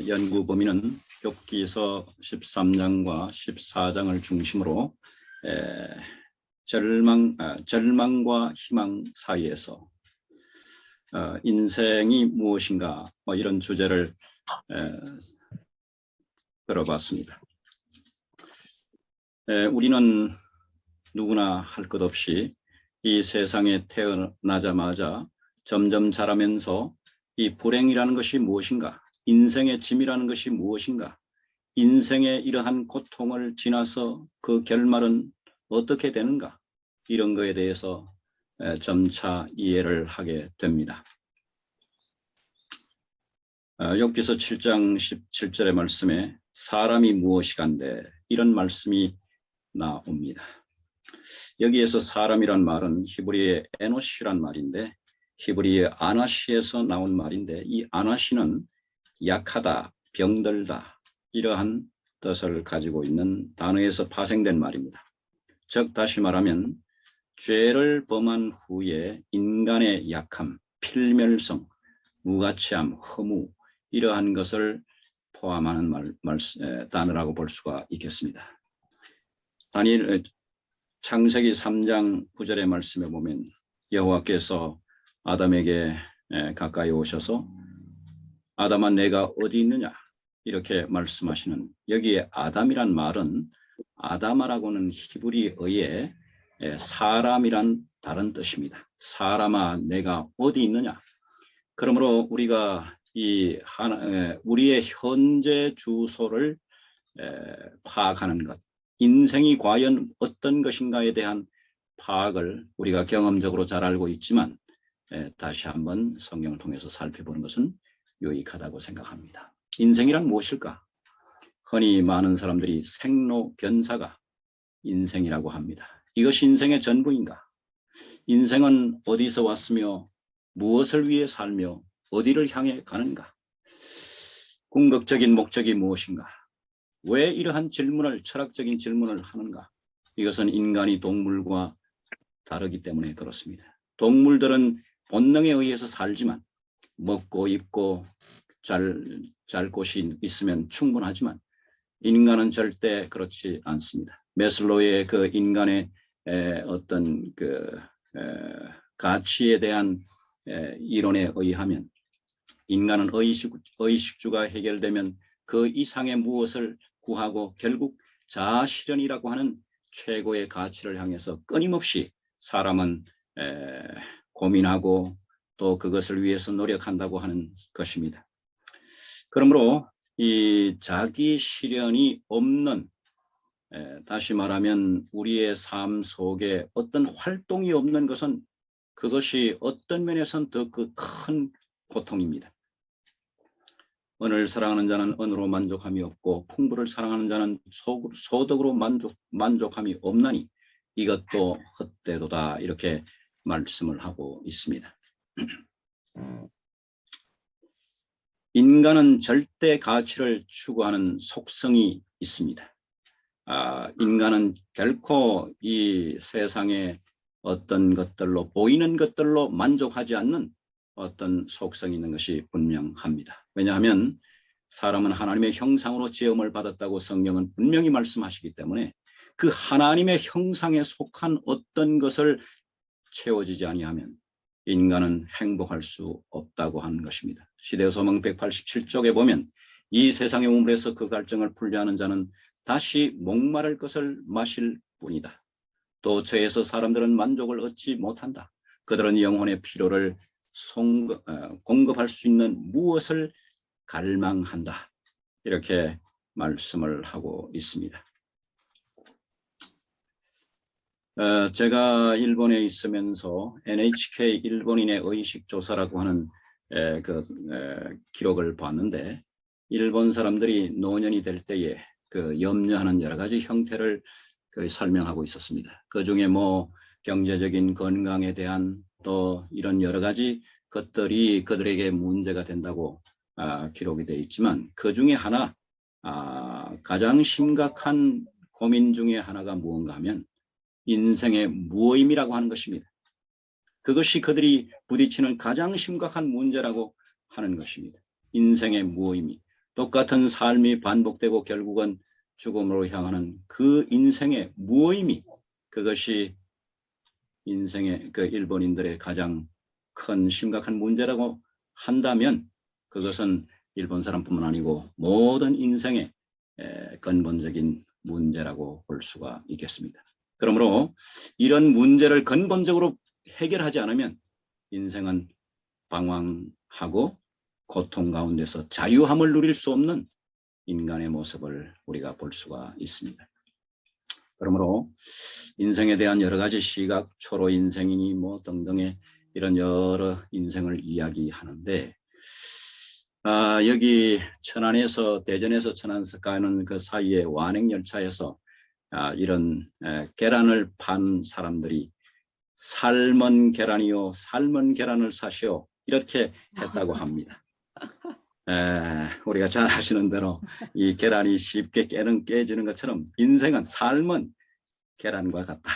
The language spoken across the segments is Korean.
연구 범위는 욥기서 13장과 14장을 중심으로 절망과 희망 사이에서 인생이 무엇인가 이런 주제를 들어봤습니다. 우리는 누구나 할 것 없이 이 세상에 태어나자마자 점점 자라면서 이 불행이라는 것이 무엇인가, 인생의 짐이라는 것이 무엇인가, 인생의 이러한 고통을 지나서 그 결말은 어떻게 되는가, 이런 것에 대해서 점차 이해를 하게 됩니다. 욥기서 7장 17절의 말씀에 사람이 무엇이간데 이런 말씀이 나옵니다. 여기에서 사람이란 말은 히브리의 에노시란 말인데 히브리의 아나시에서 나온 말인데 이 아나시는 약하다, 병들다 이러한 뜻을 가지고 있는 단어에서 파생된 말입니다. 즉 다시 말하면 죄를 범한 후에 인간의 약함, 필멸성, 무가치함, 허무 이러한 것을 포함하는 단어라고 볼 수가 있겠습니다. 창세기 3장 9절의 말씀에 보면 여호와께서 아담에게 가까이 오셔서 아담아 내가 어디 있느냐 이렇게 말씀하시는, 여기에 아담이란 말은 아담아라고는 히브리어의 사람이란 다른 뜻입니다. 사람아 내가 어디 있느냐. 그러므로 우리가 우리의 현재 주소를 파악하는 것, 인생이 과연 어떤 것인가에 대한 파악을 우리가 경험적으로 잘 알고 있지만 다시 한번 성경을 통해서 살펴보는 것은 유익하다고 생각합니다. 인생이란 무엇일까? 흔히 많은 사람들이 생로병사가 인생이라고 합니다. 이것이 인생의 전부인가? 인생은 어디서 왔으며 무엇을 위해 살며 어디를 향해 가는가? 궁극적인 목적이 무엇인가? 왜 이러한 철학적인 질문을 하는가? 이것은 인간이 동물과 다르기 때문에 그렇습니다. 동물들은 본능에 의해서 살지만 먹고 입고 잘 곳이 있으면 충분하지만 인간은 절대 그렇지 않습니다. 매슬로우의 그 인간의 어떤 가치에 대한 이론에 의하면 인간은 의식주가 해결되면 그 이상의 무엇을 구하고 결국 자아실현이라고 하는 최고의 가치를 향해서 끊임없이 사람은 고민하고 또 그것을 위해서 노력한다고 하는 것입니다. 그러므로 이 자기 실현이 없는, 다시 말하면 우리의 삶 속에 어떤 활동이 없는 것은 그것이 어떤 면에서는 더 큰 고통입니다. 은을 사랑하는 자는 은으로 만족함이 없고 풍부를 사랑하는 자는 소득으로 만족함이 없나니 이것도 헛되도다, 이렇게 말씀을 하고 있습니다. 인간은 절대 가치를 추구하는 속성이 있습니다. 인간은 결코 이 세상의 어떤 것들로, 보이는 것들로 만족하지 않는 어떤 속성이 있는 것이 분명합니다. 왜냐하면 사람은 하나님의 형상으로 지음을 받았다고 성경은 분명히 말씀하시기 때문에 그 하나님의 형상에 속한 어떤 것을 채워지지 아니하면 인간은 행복할 수 없다고 하는 것입니다. 시대서명 187쪽에 보면 이 세상의 우물에서 그 갈증을 풀려하는 자는 다시 목마를 것을 마실 뿐이다. 또 저에서 사람들은 만족을 얻지 못한다. 그들은 영혼의 필요를 공급할 수 있는 무엇을 갈망한다. 이렇게 말씀을 하고 있습니다. 제가 일본에 있으면서 NHK 일본인의 의식조사라고 하는 기록을 봤는데, 일본 사람들이 노년이 될 때에 염려하는 여러 가지 형태를 설명하고 있었습니다. 그 중에 경제적인 건강에 대한 또 이런 여러 가지 것들이 그들에게 문제가 된다고 기록이 되어 있지만, 그 중에 하나 가장 심각한 고민 중에 하나가 무언가 하면 인생의 무의미라고 하는 것입니다. 그것이 그들이 부딪히는 가장 심각한 문제라고 하는 것입니다. 인생의 무의미, 똑같은 삶이 반복되고 결국은 죽음으로 향하는 그 인생의 무의미, 그것이 인생의 그 일본인들의 가장 큰 심각한 문제라고 한다면 그것은 일본 사람뿐만 아니고 모든 인생의 근본적인 문제라고 볼 수가 있겠습니다. 그러므로 이런 문제를 근본적으로 해결하지 않으면 인생은 방황하고 고통 가운데서 자유함을 누릴 수 없는 인간의 모습을 우리가 볼 수가 있습니다. 그러므로 인생에 대한 여러 가지 시각, 초로 인생이니 뭐 등등의 이런 여러 인생을 이야기하는데 여기 천안에서 대전에서 천안서 가는 그 사이에 완행열차에서 이런 계란을 판 사람들이 삶은 계란이요 삶은 계란을 사시오 이렇게 했다고 합니다. 우리가 잘 아시는 대로 이 계란이 쉽게 깨지는 것처럼 인생은 삶은 계란과 같다.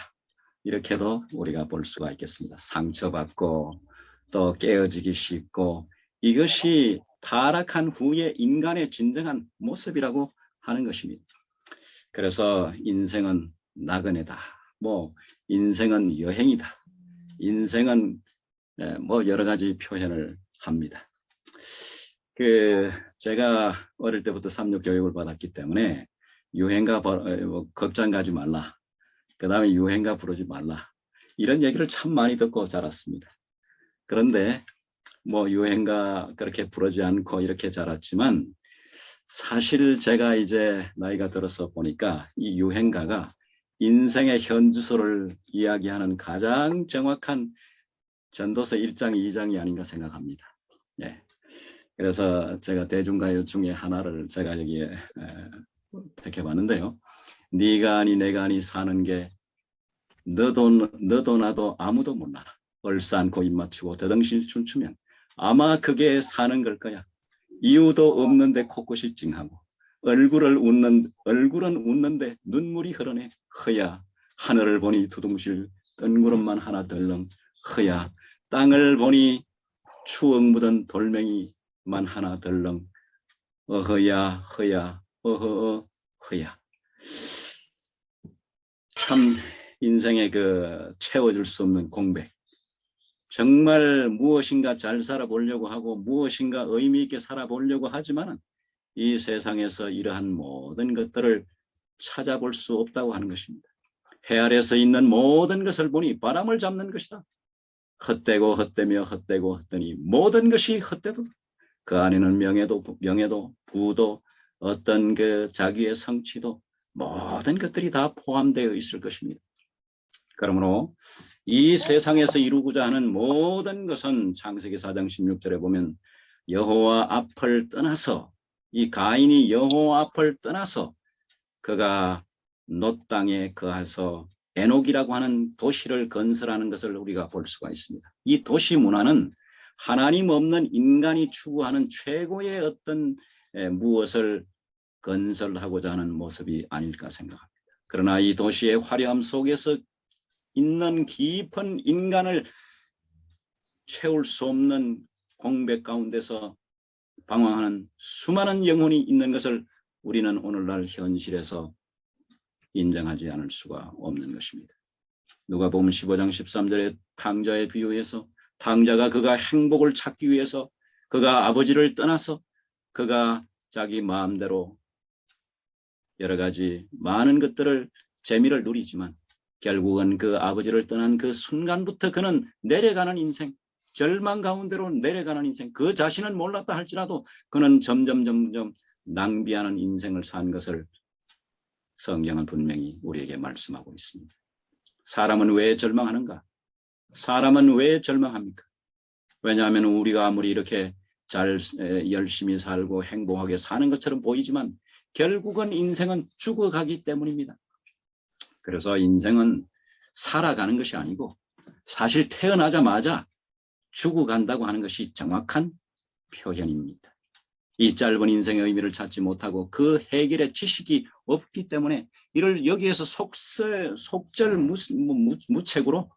이렇게도 우리가 볼 수가 있겠습니다. 상처받고 또 깨어지기 쉽고 이것이 타락한 후에 인간의 진정한 모습이라고 하는 것입니다. 그래서 인생은 나그네다. 뭐 인생은 여행이다. 인생은 뭐 여러 가지 표현을 합니다. 제가 어릴 때부터 삼육 교육을 받았기 때문에 유행가 걱정 가지 말라. 그 다음에 유행가 부르지 말라. 이런 얘기를 참 많이 듣고 자랐습니다. 그런데 뭐 유행가 그렇게 부르지 않고 이렇게 자랐지만 사실 제가 이제 나이가 들어서 보니까 이 유행가가 인생의 현주소를 이야기하는 가장 정확한 전도서 1장, 2장이 아닌가 생각합니다. 예. 그래서 제가 대중가요 중에 하나를 제가 여기에 택해봤는데요. 네가 아니 내가 아니 사는 게 너도 나도 아무도 몰라. 얼싸안고 입 맞추고 더덩실 춤추면 아마 그게 사는 걸 거야. 이유도 없는데 코끝이 찡하고 얼굴은 웃는데 눈물이 흐르네. 허야 하늘을 보니 두둥실 뜬구름만 하나 덜렁. 허야 땅을 보니 추억 묻은 돌멩이만 하나 덜렁. 어허야 허야 어허어 허야. 참 인생의 그 채워줄 수 없는 공백. 정말 무엇인가 잘 살아보려고 하고 무엇인가 의미 있게 살아보려고 하지만 이 세상에서 이러한 모든 것들을 찾아볼 수 없다고 하는 것입니다. 해 아래서 있는 모든 것을 보니 바람을 잡는 것이다. 헛되고 헛되며 헛되고 헛되니 모든 것이 헛되도 그 안에는 명예도 부도 어떤 그 자기의 성취도 모든 것들이 다 포함되어 있을 것입니다. 그러므로 이 세상에서 이루고자 하는 모든 것은 창세기 4장 16절에 보면 여호와 앞을 떠나서 이 가인이 여호와 앞을 떠나서 그가 놋 땅에 거해서 에녹이라고 하는 도시를 건설하는 것을 우리가 볼 수가 있습니다. 이 도시 문화는 하나님 없는 인간이 추구하는 최고의 어떤 무엇을 건설하고자 하는 모습이 아닐까 생각합니다. 그러나 이 도시의 화려함 속에서 있는 깊은 인간을 채울 수 없는 공백 가운데서 방황하는 수많은 영혼이 있는 것을 우리는 오늘날 현실에서 인정하지 않을 수가 없는 것입니다. 누가복음 15장 13절에 탕자의 비유에서 탕자가 그가 행복을 찾기 위해서 그가 아버지를 떠나서 그가 자기 마음대로 여러 가지 많은 것들을 재미를 누리지만 결국은 그 아버지를 떠난 그 순간부터 그는 내려가는 인생, 절망 가운데로 내려가는 인생, 그 자신은 몰랐다 할지라도 그는 점점 낭비하는 인생을 산 것을 성경은 분명히 우리에게 말씀하고 있습니다. 사람은 왜 절망하는가? 사람은 왜 절망합니까? 왜냐하면 우리가 아무리 이렇게 잘 열심히 살고 행복하게 사는 것처럼 보이지만 결국은 인생은 죽어가기 때문입니다. 그래서 인생은 살아가는 것이 아니고 사실 태어나자마자 죽어간다고 하는 것이 정확한 표현입니다. 이 짧은 인생의 의미를 찾지 못하고 그 해결의 지식이 없기 때문에 이를 여기에서 속절무책으로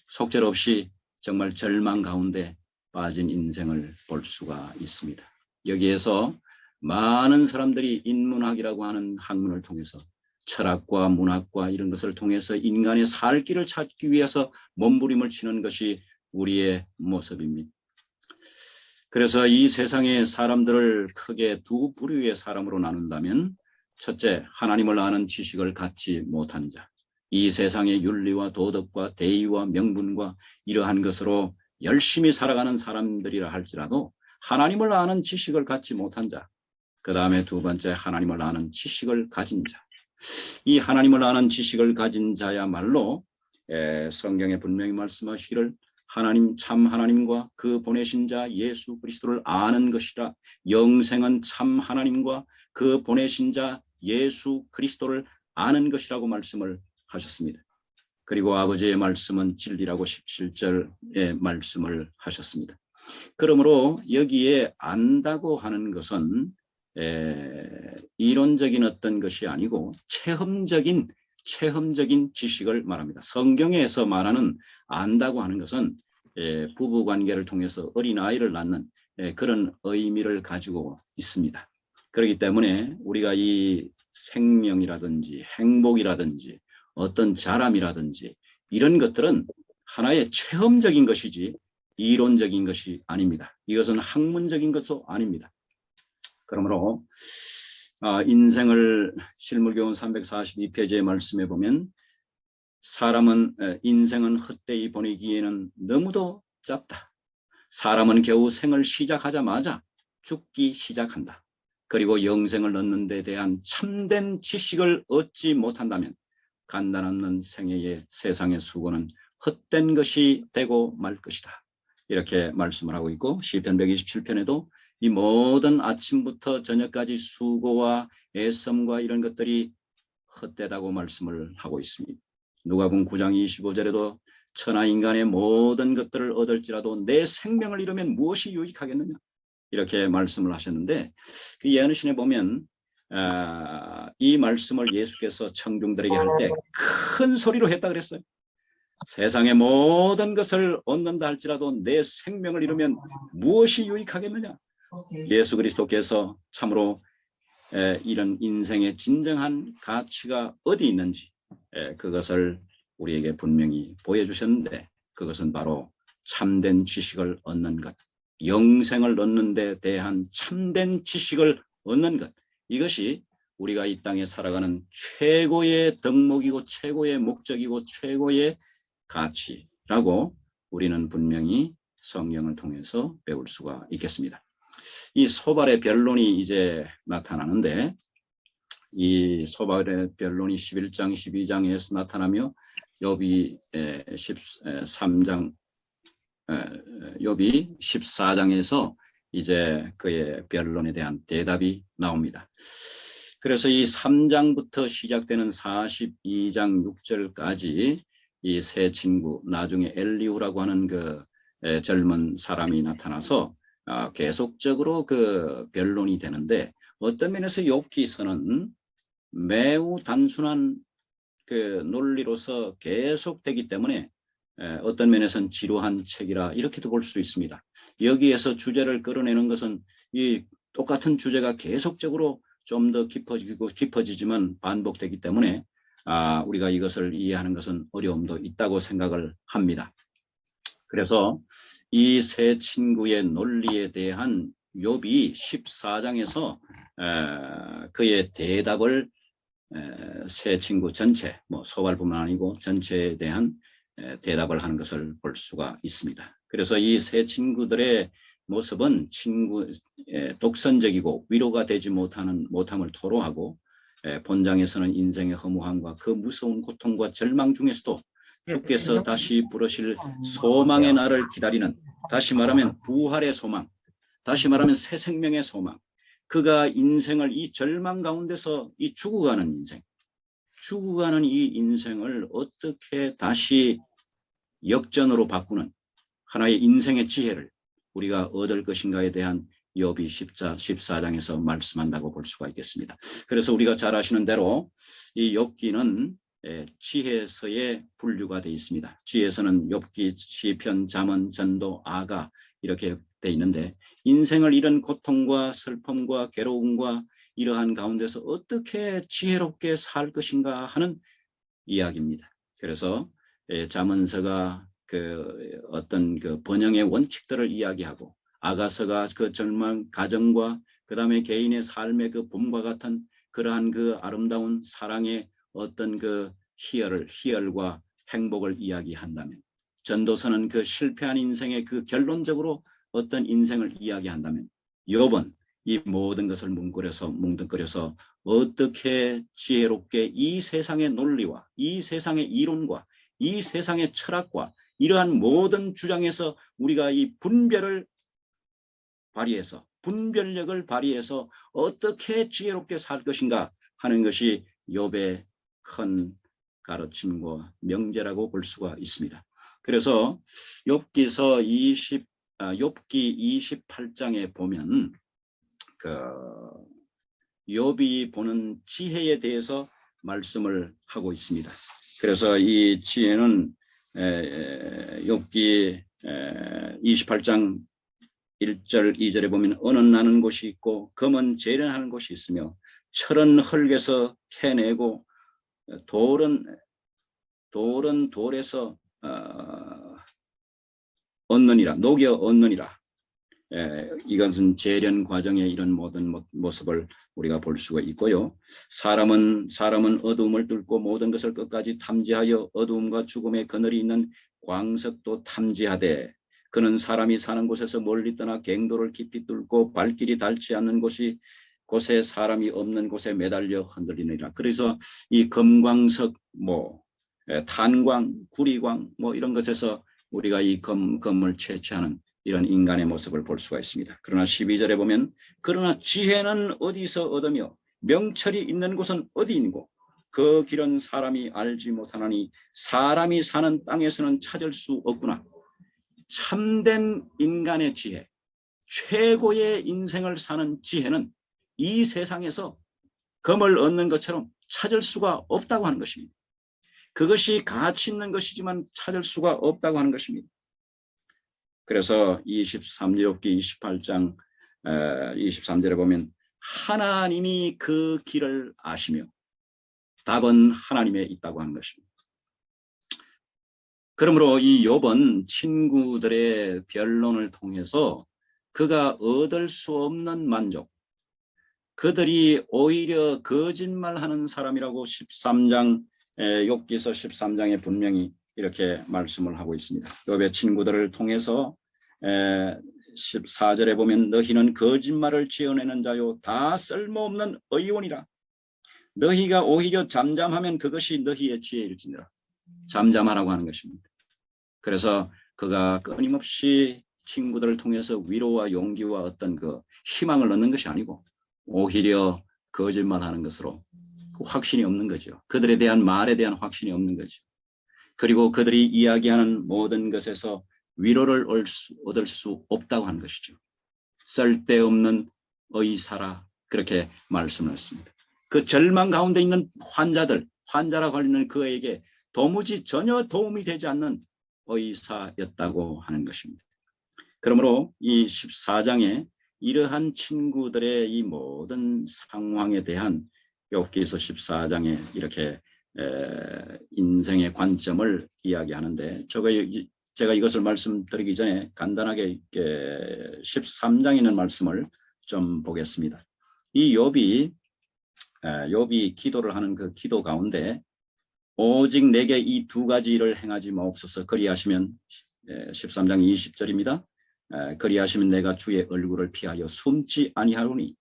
속절 없이 정말 절망 가운데 빠진 인생을 볼 수가 있습니다. 여기에서 많은 사람들이 인문학이라고 하는 학문을 통해서 철학과 문학과 이런 것을 통해서 인간의 살 길을 찾기 위해서 몸부림을 치는 것이 우리의 모습입니다. 그래서 이 세상의 사람들을 크게 두 부류의 사람으로 나눈다면, 첫째, 하나님을 아는 지식을 갖지 못한 자, 이 세상의 윤리와 도덕과 대의와 명분과 이러한 것으로 열심히 살아가는 사람들이라 할지라도 하나님을 아는 지식을 갖지 못한 자, 그 다음에 두 번째, 하나님을 아는 지식을 가진 자. 이 하나님을 아는 지식을 가진 자야말로 성경에 분명히 말씀하시기를 하나님, 참 하나님과 그 보내신 자 예수 그리스도를 아는 것이라, 영생은 참 하나님과 그 보내신 자 예수 그리스도를 아는 것이라고 말씀을 하셨습니다. 그리고 아버지의 말씀은 진리라고 17절에 말씀을 하셨습니다. 그러므로 여기에 안다고 하는 것은 이론적인 어떤 것이 아니고 체험적인 지식을 말합니다. 성경에서 말하는 안다고 하는 것은 부부관계를 통해서 어린아이를 낳는 그런 의미를 가지고 있습니다. 그렇기 때문에 우리가 이 생명이라든지 행복이라든지 어떤 자람이라든지 이런 것들은 하나의 체험적인 것이지 이론적인 것이 아닙니다. 이것은 학문적인 것도 아닙니다. 그러므로 인생을 실물교훈 342페이지의 말씀에 보면 인생은 헛되이 보내기에는 너무도 짧다. 사람은 겨우 생을 시작하자마자 죽기 시작한다. 그리고 영생을 얻는 데 대한 참된 지식을 얻지 못한다면 간단없는 생애의 세상의 수고는 헛된 것이 되고 말 것이다. 이렇게 말씀을 하고 있고, 시편 127편에도 이 모든 아침부터 저녁까지 수고와 애씀과 이런 것들이 헛되다고 말씀을 하고 있습니다. 누가복음 9장 25절에도 천하 인간의 모든 것들을 얻을지라도 내 생명을 잃으면 무엇이 유익하겠느냐, 이렇게 말씀을 하셨는데, 그 예언신에 보면 이 말씀을 예수께서 청중들에게 할 때 큰 소리로 했다 그랬어요. 세상의 모든 것을 얻는다 할지라도 내 생명을 잃으면 무엇이 유익하겠느냐. 예수 그리스도께서 참으로 이런 인생의 진정한 가치가 어디 있는지 그것을 우리에게 분명히 보여주셨는데, 그것은 바로 참된 지식을 얻는 것, 영생을 얻는 데 대한 참된 지식을 얻는 것, 이것이 우리가 이 땅에 살아가는 최고의 덕목이고 최고의 목적이고 최고의 가치라고 우리는 분명히 성경을 통해서 배울 수가 있겠습니다. 이 소발의 변론이 이제 나타나는데, 이 소발의 변론이 11장 12장에서 나타나며 욥이 13장 욥이 14장에서 이제 그의 변론에 대한 대답이 나옵니다. 그래서 이 3장부터 시작되는 42장 6절까지 이 세 친구, 나중에 엘리후라고 하는 그 젊은 사람이 나타나서 계속적으로 그 변론이 되는데, 어떤 면에서 욥기서는 매우 단순한 그 논리로서 계속되기 때문에 어떤 면에서는 지루한 책이라 이렇게도 볼 수 있습니다. 여기에서 주제를 끌어내는 것은 이 똑같은 주제가 계속적으로 좀 더 깊어지지만 반복되기 때문에 우리가 이것을 이해하는 것은 어려움도 있다고 생각을 합니다. 그래서 이 세 친구의 논리에 대한 욥이 14장에서 그의 대답을 세 친구 전체, 소발뿐만 아니고 전체에 대한 대답을 하는 것을 볼 수가 있습니다. 그래서 이 세 친구들의 모습은 독선적이고 위로가 되지 못함을 토로하고, 본장에서는 인생의 허무함과 그 무서운 고통과 절망 중에서도 주께서 다시 부르실 소망의 날을 기다리는, 다시 말하면 부활의 소망, 다시 말하면 새 생명의 소망, 그가 인생을 이 절망 가운데서 이 죽어가는 이 인생을 어떻게 다시 역전으로 바꾸는 하나의 인생의 지혜를 우리가 얻을 것인가에 대한 욥이 14장에서 말씀한다고 볼 수가 있겠습니다. 그래서 우리가 잘 아시는 대로 이 욥기는 지혜서에 분류가 되어 있습니다. 지혜서는 욥기, 시편, 잠언, 전도, 아가 이렇게 돼 있는데 인생을 이런 고통과 슬픔과 괴로움과 이러한 가운데서 어떻게 지혜롭게 살 것인가 하는 이야기입니다. 그래서 잠언서가 그 어떤 그 번영의 원칙들을 이야기하고 아가서가 그 절망 가정과 그 다음에 개인의 삶의 그 봄과 같은 그러한 그 아름다운 사랑의 어떤 그 희열과 행복을 이야기한다면 전도서는 그 실패한 인생의 그 결론적으로 어떤 인생을 이야기한다면 욥은 이 모든 것을 뭉뚱그려서 어떻게 지혜롭게 이 세상의 논리와 이 세상의 이론과 이 세상의 철학과 이러한 모든 주장에서 우리가 이 분별력을 발휘해서 어떻게 지혜롭게 살 것인가 하는 것이 욥의 큰 가르침과 명제라고 볼 수가 있습니다. 그래서 욥기 28장에 보면 그 욥이 보는 지혜에 대해서 말씀을 하고 있습니다. 그래서 이 지혜는 욥기 28장 1절 2절에 보면 언은 나는 곳이 있고 검은 재련하는 곳이 있으며 철은 흙에서 캐내고 돌은 돌에서 얻느니라 녹여 얻느니라. 이것은 재련 과정의 이런 모든 모습을 우리가 볼 수가 있고요. 사람은 어두움을 뚫고 모든 것을 끝까지 탐지하여 어두움과 죽음의 그늘이 있는 광석도 탐지하되 그는 사람이 사는 곳에서 멀리 떠나 갱도를 깊이 뚫고 발길이 닿지 않는 곳에 사람이 없는 곳에 매달려 흔들리느니라. 그래서 이 금광석 탄광, 구리광 이런 것에서 우리가 이 금을 채취하는 이런 인간의 모습을 볼 수가 있습니다. 그러나 12절에 보면 그러나 지혜는 어디서 얻으며 명철이 있는 곳은 어디 있고 그 길은 사람이 알지 못하나니 사람이 사는 땅에서는 찾을 수 없구나. 참된 인간의 지혜, 최고의 인생을 사는 지혜는 이 세상에서 금을 얻는 것처럼 찾을 수가 없다고 하는 것입니다. 그것이 가치 있는 것이지만 찾을 수가 없다고 하는 것입니다. 그래서 욥기 28장 23절에 보면 하나님이 그 길을 아시며 답은 하나님에 있다고 하는 것입니다. 그러므로 이 욥은 친구들의 변론을 통해서 그가 얻을 수 없는 만족, 그들이 오히려 거짓말하는 사람이라고 욥기서 13장에 분명히 이렇게 말씀을 하고 있습니다. 욥의 친구들을 통해서 14절에 보면 너희는 거짓말을 지어내는 자요 다 쓸모없는 의원이라. 너희가 오히려 잠잠하면 그것이 너희의 지혜일지니라. 잠잠하라고 하는 것입니다. 그래서 그가 끊임없이 친구들을 통해서 위로와 용기와 어떤 그 희망을 얻는 것이 아니고 오히려 거짓말하는 것으로 확신이 없는 거죠. 그들에 대한 말에 대한 확신이 없는 거죠. 그리고 그들이 이야기하는 모든 것에서 위로를 얻을 수 없다고 하는 것이죠. 쓸데없는 의사라 그렇게 말씀을 했습니다. 그 절망 가운데 있는 환자라고 하는 그에게 도무지 전혀 도움이 되지 않는 의사였다고 하는 것입니다. 그러므로 이 14장에 이러한 친구들의 이 모든 상황에 대한 욥기서 14장에 이렇게 인생의 관점을 이야기하는데 제가 이것을 말씀드리기 전에 간단하게 13장에 있는 말씀을 좀 보겠습니다. 이 욥이 기도를 하는 그 기도 가운데 오직 내게 이 두 가지 일을 행하지 마옵소서. 그리하시면 13장 20절입니다. 그리하시면 내가 주의 얼굴을 피하여 숨지 아니하오니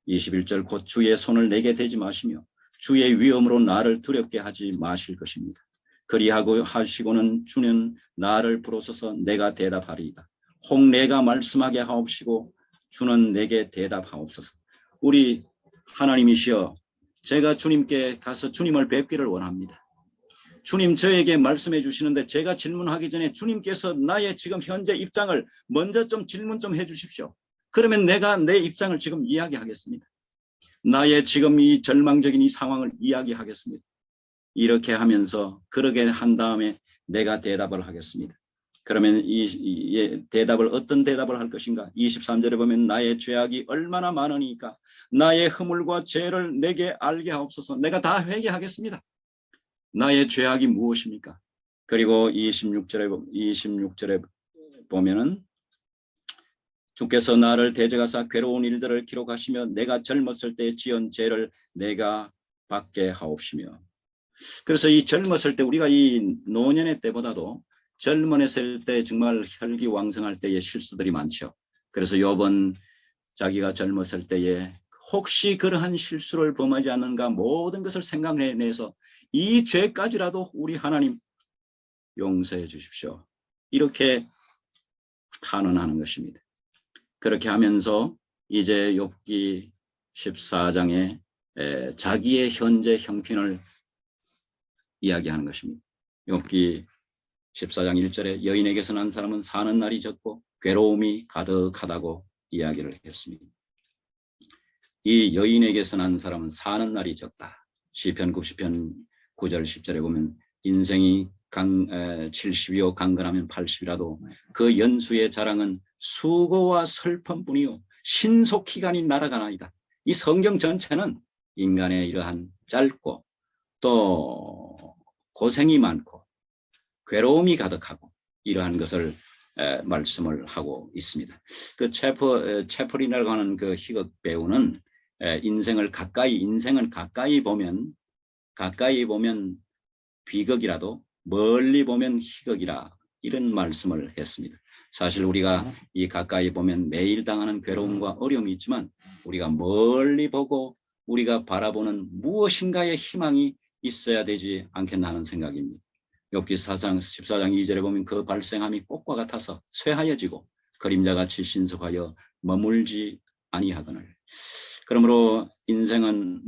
21절 곧 주의 손을 내게 대지 마시며 주의 위엄으로 나를 두렵게 하지 마실 것입니다. 그리하고 하시고는 주는 나를 부르소서 내가 대답하리이다. 혹 내가 말씀하게 하옵시고 주는 내게 대답하옵소서. 우리 하나님이시여 제가 주님께 가서 주님을 뵙기를 원합니다. 주님 저에게 말씀해 주시는데 제가 질문하기 전에 주님께서 나의 지금 현재 입장을 먼저 좀 질문 좀 해 주십시오. 그러면 내가 내 입장을 지금 이야기하겠습니다. 나의 지금 이 절망적인 이 상황을 이야기하겠습니다. 이렇게 하면서 그러게 한 다음에 내가 대답을 하겠습니다. 그러면 이 대답을 어떤 대답을 할 것인가? 23절에 보면 나의 죄악이 얼마나 많으니까 나의 허물과 죄를 내게 알게 하옵소서. 내가 다 회개하겠습니다. 나의 죄악이 무엇입니까? 그리고 26절에 보면은 주께서 나를 대적하사 괴로운 일들을 기록하시며 내가 젊었을 때 지은 죄를 내가 받게 하옵시며. 그래서 이 젊었을 때 우리가 이 노년의 때보다도 젊었을 때 정말 혈기왕성할 때의 실수들이 많죠. 그래서 욥은 자기가 젊었을 때에 혹시 그러한 실수를 범하지 않는가 모든 것을 생각해내서 이 죄까지라도 우리 하나님 용서해 주십시오. 이렇게 탄원하는 것입니다. 그렇게 하면서 이제 욥기 14장에 자기의 현재 형편을 이야기하는 것입니다. 욥기 14장 1절에 여인에게서 난 사람은 사는 날이 적고 괴로움이 가득하다고 이야기를 했습니다. 이 여인에게서 난 사람은 사는 날이 적다. 시편 90편 9절 10절에 보면 인생이 70이요 강건하면 80이라도 그 연수의 자랑은 수고와 슬픔뿐이요 신속히간이 날아가나이다. 이 성경 전체는 인간의 이러한 짧고 또 고생이 많고 괴로움이 가득하고 이러한 것을 말씀을 하고 있습니다. 그 채플린이라고 하는 그 희극 배우는 인생은 가까이 보면 비극이라도 멀리 보면 희극이라 이런 말씀을 했습니다. 사실 우리가 이 가까이 보면 매일 당하는 괴로움과 어려움이 있지만 우리가 멀리 보고 우리가 바라보는 무엇인가의 희망이 있어야 되지 않겠나 하는 생각입니다. 욥기 14장 2절에 보면 그 발생함이 꽃과 같아서 쇠하여지고 그림자같이 신속하여 머물지 아니하거늘. 그러므로 인생은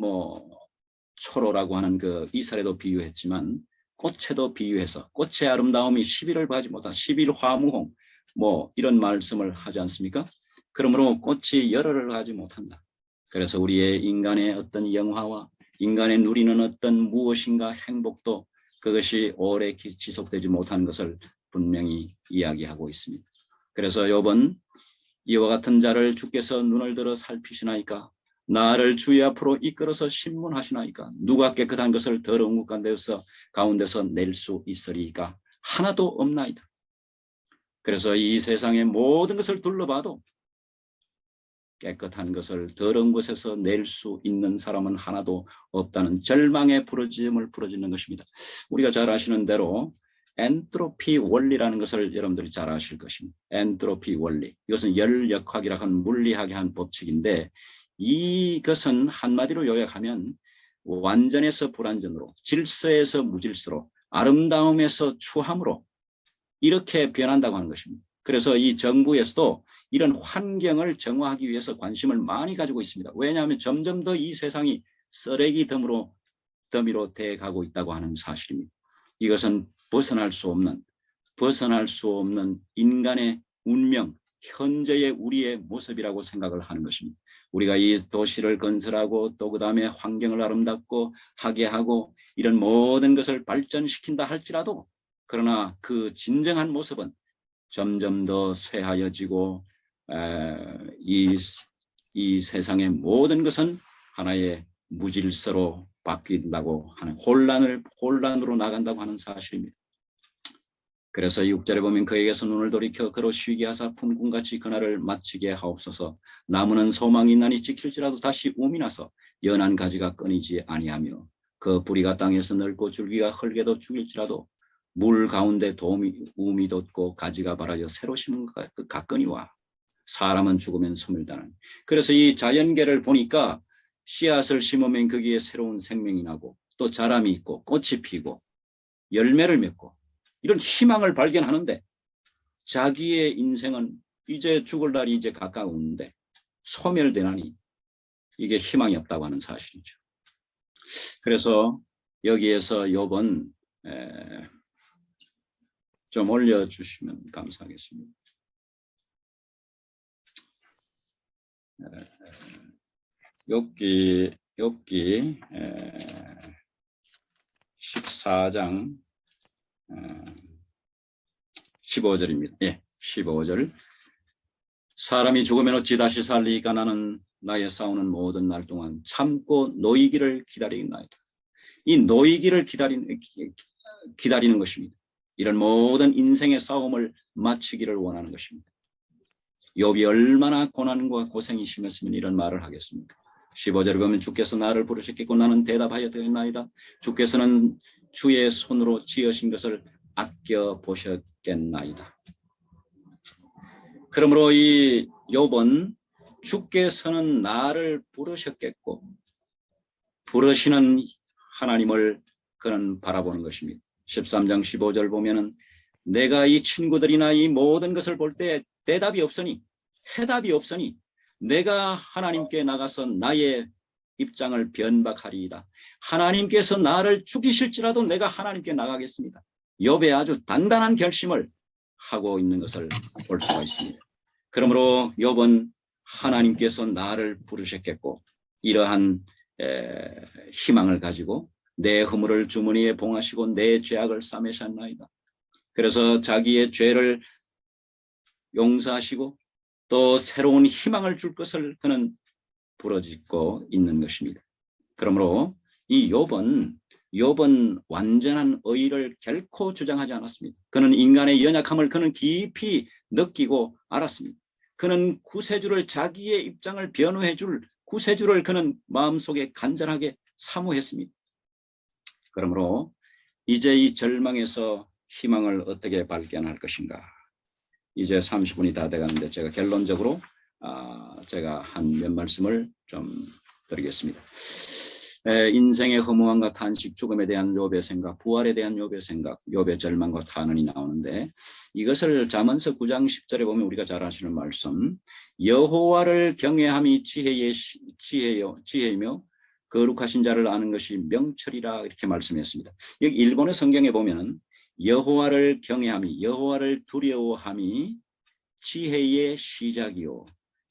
초로라고 하는 그 이슬에도 비유했지만 꽃에도 비유해서 꽃의 아름다움이 시비를 봐지 못한 시빌화무홍 이런 말씀을 하지 않습니까? 그러므로 꽃이 열흘을 가지 못한다. 그래서 우리의 인간의 어떤 영화와 인간의 누리는 어떤 무엇인가 행복도 그것이 오래 지속되지 못한 것을 분명히 이야기하고 있습니다. 그래서 욥은 이와 같은 자를 주께서 눈을 들어 살피시나이까 나를 주의 앞으로 이끌어서 신문하시나이까 누가 깨끗한 것을 더러운 것 가운데서 낼 수 있으리까 하나도 없나이다. 그래서 이 세상의 모든 것을 둘러봐도 깨끗한 것을 더러운 곳에서 낼 수 있는 사람은 하나도 없다는 절망의 부르짖음을 부르짖는 것입니다. 우리가 잘 아시는 대로 엔트로피 원리라는 것을 여러분들이 잘 아실 것입니다. 엔트로피 원리. 이것은 열역학이라고 하는 물리학의 한 법칙인데 이것은 한마디로 요약하면 완전에서 불완전으로, 질서에서 무질서로, 아름다움에서 추함으로 이렇게 변한다고 하는 것입니다. 그래서 이 정부에서도 이런 환경을 정화하기 위해서 관심을 많이 가지고 있습니다. 왜냐하면 점점 더 이 세상이 쓰레기 더미로 돼가고 있다고 하는 사실입니다. 이것은 벗어날 수 없는 인간의 운명, 현재의 우리의 모습이라고 생각을 하는 것입니다. 우리가 이 도시를 건설하고 또 그 다음에 환경을 아름답고 하게 하고 이런 모든 것을 발전시킨다 할지라도 그러나 그 진정한 모습은 점점 더 쇠하여지고 이 세상의 모든 것은 하나의 무질서로 바뀐다고 하는 혼란으로 나간다고 하는 사실입니다. 그래서 6절에 보면 그에게서 눈을 돌이켜 그로 쉬게 하사 품꾼같이 그날을 마치게 하옵소서. 나무는 소망이 있나니 지킬지라도 다시 움이 나서 연한 가지가 끊이지 아니하며 그 뿌리가 땅에서 넓고 줄기가 흙에도 죽일지라도 물 가운데 움이 돋고 가지가 발하여 새로 심은 것 같거니와 사람은 죽으면 소멸다는. 그래서 이 자연계를 보니까 씨앗을 심으면 거기에 새로운 생명이 나고 또 자람이 있고 꽃이 피고 열매를 맺고 이런 희망을 발견하는데 자기의 인생은 이제 죽을 날이 이제 가까운데 소멸되나니 이게 희망이 없다고 하는 사실이죠. 그래서 여기에서 욥은 좀 올려주시면 감사하겠습니다. 욥기 14장 15절입니다. 예, 15절. 사람이 죽으면 어찌 다시 살리까 나는 나의 싸우는 모든 날 동안 참고 노이기를 기다리나이다. 이 노이기를 기다리는 것입니다. 이런 모든 인생의 싸움을 마치기를 원하는 것입니다. 욥이 얼마나 고난과 고생이 심했으면 이런 말을 하겠습니까? 15절에 보면 주께서 나를 부르셨겠고 나는 대답하여 되었나이다. 주께서는 주의 손으로 지으신 것을 아껴 보셨겠나이다. 그러므로 이 욥은 주께서는 나를 부르셨겠고 부르시는 하나님을 그는 바라보는 것입니다. 13장 15절 보면은 내가 이 친구들이나 이 모든 것을 볼 때 대답이 없으니 해답이 없으니 내가 하나님께 나가서 나의 입장을 변박하리이다. 하나님께서 나를 죽이실지라도 내가 하나님께 나가겠습니다. 욥의 아주 단단한 결심을 하고 있는 것을 볼 수가 있습니다. 그러므로 욥은 하나님께서 나를 부르셨겠고 이러한 희망을 가지고 내 허물을 주머니에 봉하시고 내 죄악을 싸매셨나이다. 그래서 자기의 죄를 용서하시고 또 새로운 희망을 줄 것을 그는 부르짖고 있는 것입니다. 그러므로 이 욥은 완전한 의를 결코 주장하지 않았습니다. 그는 인간의 연약함을 그는 깊이 느끼고 알았습니다. 그는 구세주를 자기의 입장을 변호해 줄 구세주를 그는 마음속에 간절하게 사모했습니다. 그러므로 이제 이 절망에서 희망을 어떻게 발견할 것인가. 이제 30분이 다 돼가는데 제가 결론적으로 제가 한 몇 말씀을 좀 드리겠습니다. 인생의 허무함과 탄식, 죽음에 대한 욥의 생각, 부활에 대한 욥의 생각, 욥의 절망과 탄원이 나오는데 이것을 잠언서 9장 10절에 보면 우리가 잘 아시는 말씀, 여호와를 경외함이 지혜이며 거룩하신 자를 아는 것이 명철이라 이렇게 말씀했습니다. 여기 일본의 성경에 보면은 여호와를 경외함이, 여호와를 두려워함이 지혜의 시작이요,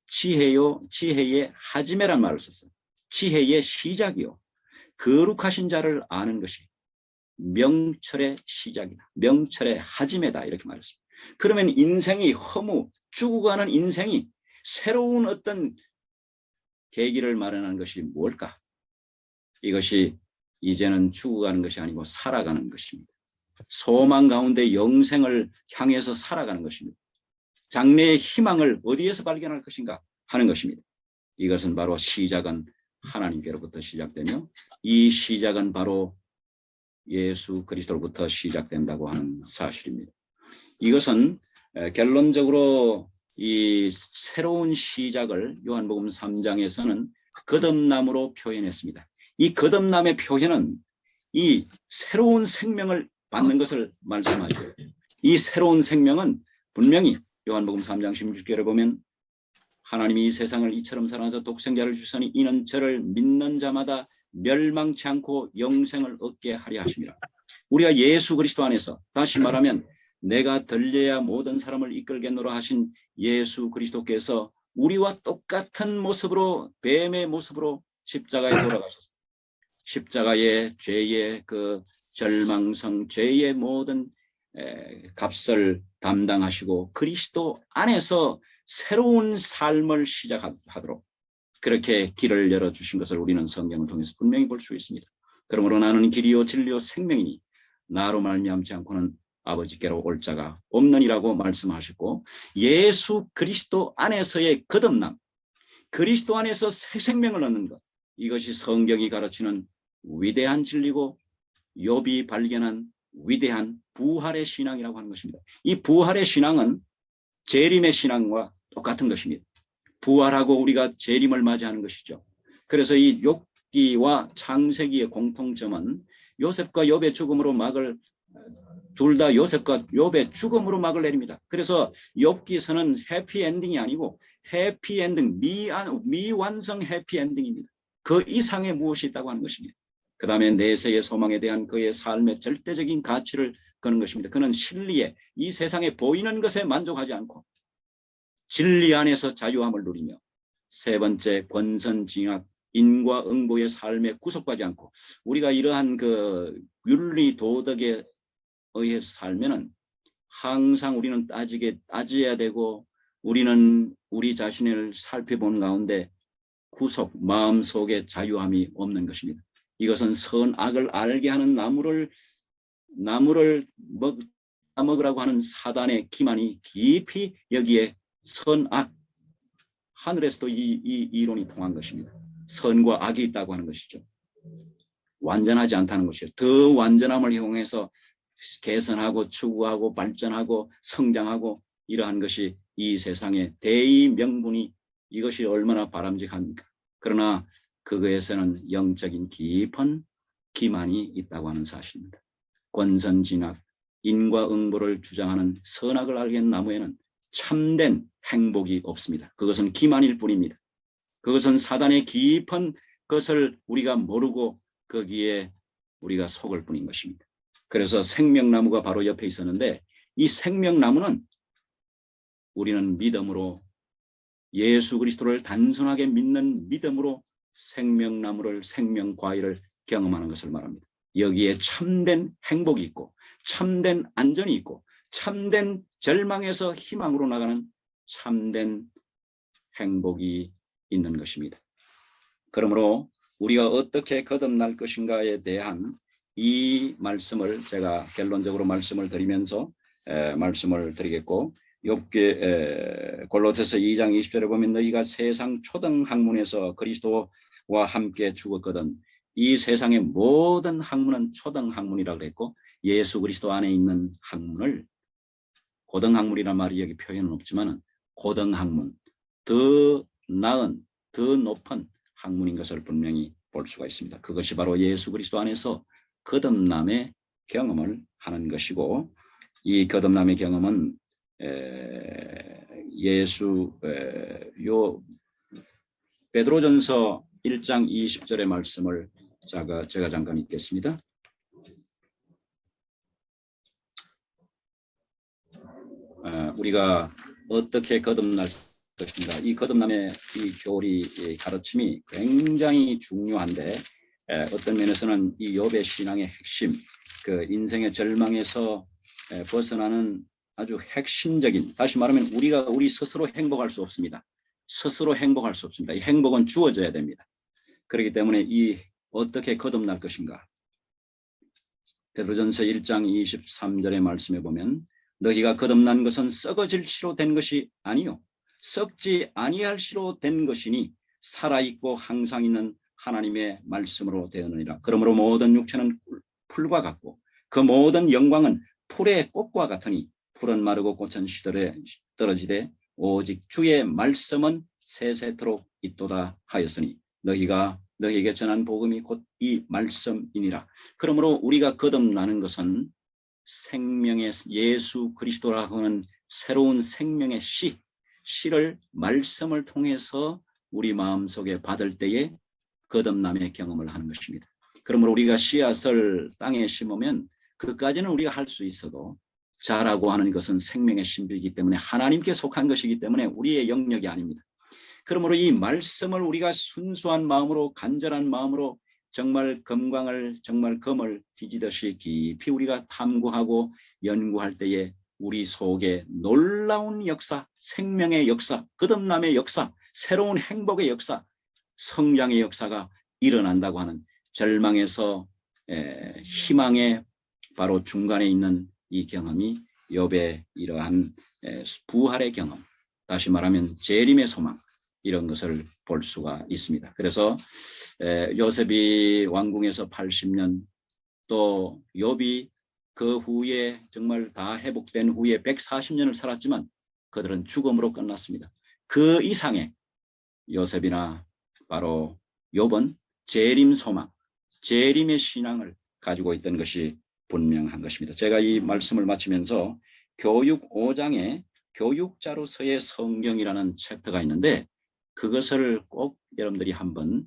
지혜의 하지메란 말을 썼어요. 지혜의 시작이요, 거룩하신 자를 아는 것이 명철의 시작이다, 명철의 하지메다 이렇게 말했습니다. 그러면 인생이 죽어가는 인생이 새로운 어떤 계기를 마련하는 것이 뭘까? 이것이 이제는 죽어가는 것이 아니고 살아가는 것입니다. 소망 가운데 영생을 향해서 살아가는 것입니다. 장래의 희망을 어디에서 발견할 것인가 하는 것입니다. 이것은 바로 시작은 하나님께로부터 시작되며 이 시작은 바로 예수 그리스도로부터 시작된다고 하는 사실입니다. 이것은 결론적으로 이 새로운 시작을 요한복음 3장에서는 거듭남으로 표현했습니다. 이 거듭남의 표현은 이 새로운 생명을 받는 것을 말씀하죠. 이 새로운 생명은 분명히 요한복음 3장 16절에 보면 하나님이 이 세상을 이처럼 사랑하사 독생자를 주시니 이는 저를 믿는 자마다 멸망치 않고 영생을 얻게 하려 하심이라. 우리가 예수 그리스도 안에서, 다시 말하면 내가 들려야 모든 사람을 이끌겠노라 하신 예수 그리스도께서 우리와 똑같은 모습으로, 뱀의 모습으로 십자가에 돌아가셨습니다. 십자가의 죄의 그 절망성, 죄의 모든 값을 담당하시고 그리스도 안에서 새로운 삶을 시작하도록 그렇게 길을 열어주신 것을 우리는 성경을 통해서 분명히 볼 수 있습니다. 그러므로 나는 길이요 진리요 생명이니 나로 말미암지 않고는 아버지께로 올 자가 없느니라고 말씀하셨고, 예수 그리스도 안에서의 거듭남, 그리스도 안에서 새 생명을 얻는 것, 이것이 성경이 가르치는 위대한 진리고 욥이 발견한 위대한 부활의 신앙이라고 하는 것입니다. 이 부활의 신앙은 재림의 신앙과 똑같은 것입니다. 부활하고 우리가 재림을 맞이하는 것이죠. 그래서 이 욥기와 창세기의 공통점은 요셉과 욥의 죽음으로 둘 다 요셉과 욥의 죽음으로 막을 내립니다. 그래서 욥기서는 해피엔딩이 아니고 해피엔딩, 미완성 해피엔딩입니다. 그 이상의 무엇이 있다고 하는 것입니다. 그 다음에 내세의 소망에 대한 그의 삶의 절대적인 가치를 거는 것입니다. 그는 진리에, 이 세상에 보이는 것에 만족하지 않고 진리 안에서 자유함을 누리며, 세 번째 권선징악, 인과 응보의 삶에 구속하지 않고, 우리가 이러한 그 윤리 도덕에 의해서 살면은 항상 우리는 따져야 되고 우리는 우리 자신을 살펴본 가운데 구속, 마음속에 자유함이 없는 것입니다. 이것은 선악을 알게 하는 나무를 먹으라고 하는 사단의 기만이 깊이 여기에 선악, 하늘에서도 이 이론이 통한 것입니다. 선과 악이 있다고 하는 것이죠. 완전하지 않다는 것이죠. 더 완전함을 이용해서 개선하고 추구하고 발전하고 성장하고 이러한 것이 이 세상의 대의 명분이 이것이 얼마나 바람직합니까? 그러나 그것에서는 영적인 깊은 기만이 있다고 하는 사실입니다. 권선징악, 인과응보를 주장하는 선악을 알겠는 나무에는 참된 행복이 없습니다. 그것은 기만일 뿐입니다. 그것은 사단의 깊은 것을 우리가 모르고 거기에 우리가 속을 뿐인 것입니다. 그래서 생명나무가 바로 옆에 있었는데 이 생명나무는 우리는 믿음으로 예수 그리스도를 단순하게 믿는 믿음으로 생명나무를 생명과일을 경험하는 것을 말합니다. 여기에 참된 행복이 있고 참된 안전이 있고 참된 절망에서 희망으로 나가는 참된 행복이 있는 것입니다. 그러므로 우리가 어떻게 거듭날 것인가에 대한 이 말씀을 제가 결론적으로 말씀을 드리면서 말씀을 드리겠고, 골로새서 2장 20절에 보면 너희가 세상 초등 학문에서 그리스도와 함께 죽었거든. 이 세상의 모든 학문은 초등 학문이라고 그랬고 예수 그리스도 안에 있는 학문을 고등 학문이란 말이 여기 표현은 없지만 고등 학문, 더 나은 더 높은 학문인 것을 분명히 볼 수가 있습니다. 그것이 바로 예수 그리스도 안에서 거듭남의 경험을 하는 것이고, 이 거듭남의 경험은 베드로전서 1장 20절의 말씀을 제가 잠깐 읽겠습니다. 우리가 어떻게 거듭날 것인가, 이 거듭남의 이 교리 가르침이 굉장히 중요한데, 어떤 면에서는 이 욥의 신앙의 핵심, 그 인생의 절망에서 벗어나는 아주 핵심적인, 다시 말하면 우리가 우리 스스로 행복할 수 없습니다. 스스로 행복할 수 없습니다. 이 행복은 주어져야 됩니다. 그렇기 때문에 이 어떻게 거듭날 것인가, 베드로전서 1장 23절의 말씀에 보면 너희가 거듭난 것은 썩어질 시로 된 것이 아니요 썩지 아니할 시로 된 것이니 살아있고 항상 있는 하나님의 말씀으로 되었느니라. 그러므로 모든 육체는 풀과 같고 그 모든 영광은 풀의 꽃과 같으니 풀은 마르고 꽃은 시들에 떨어지되 오직 주의 말씀은 세세토록 있도다 하였으니 너희가 너희에게 전한 복음이 곧 이 말씀이니라. 그러므로 우리가 거듭나는 것은 생명의 예수 그리스도라고 하는 새로운 생명의 씨를 말씀을 통해서 우리 마음속에 받을 때에 거듭남의 경험을 하는 것입니다. 그러므로 우리가 씨앗을 땅에 심으면 그까지는 우리가 할 수 있어도 자라고 하는 것은 생명의 신비이기 때문에 하나님께 속한 것이기 때문에 우리의 영역이 아닙니다. 그러므로 이 말씀을 우리가 순수한 마음으로 간절한 마음으로 정말 금을 뒤지듯이 깊이 우리가 탐구하고 연구할 때에 우리 속에 놀라운 역사, 생명의 역사, 거듭남의 역사, 새로운 행복의 역사, 성장의 역사가 일어난다고 하는, 절망에서 희망의 바로 중간에 있는 이 경험이 욥의 이러한 부활의 경험, 다시 말하면 재림의 소망, 이런 것을 볼 수가 있습니다. 그래서 요셉이 왕궁에서 80년, 또 욥이 그 후에 정말 다 회복된 후에 140년을 살았지만 그들은 죽음으로 끝났습니다. 그 이상의 요셉이나 바로 욥은 재림 소망, 재림의 신앙을 가지고 있던 것이 분명한 것입니다. 제가 이 말씀을 마치면서 교육 5장에 교육자로서의 성경이라는 챕터가 있는데 그것을 꼭 여러분들이 한번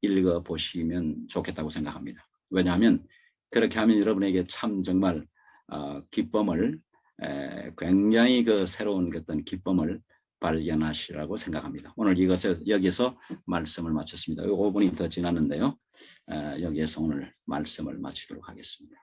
읽어보시면 좋겠다고 생각합니다. 왜냐하면 그렇게 하면 여러분에게 참 정말 기쁨을, 굉장히 그 새로운 어떤 기쁨을 발견하시라고 생각합니다. 오늘 여기서 말씀을 마쳤습니다. 5분이 더 지났는데요. 여기에서 오늘 말씀을 마치도록 하겠습니다.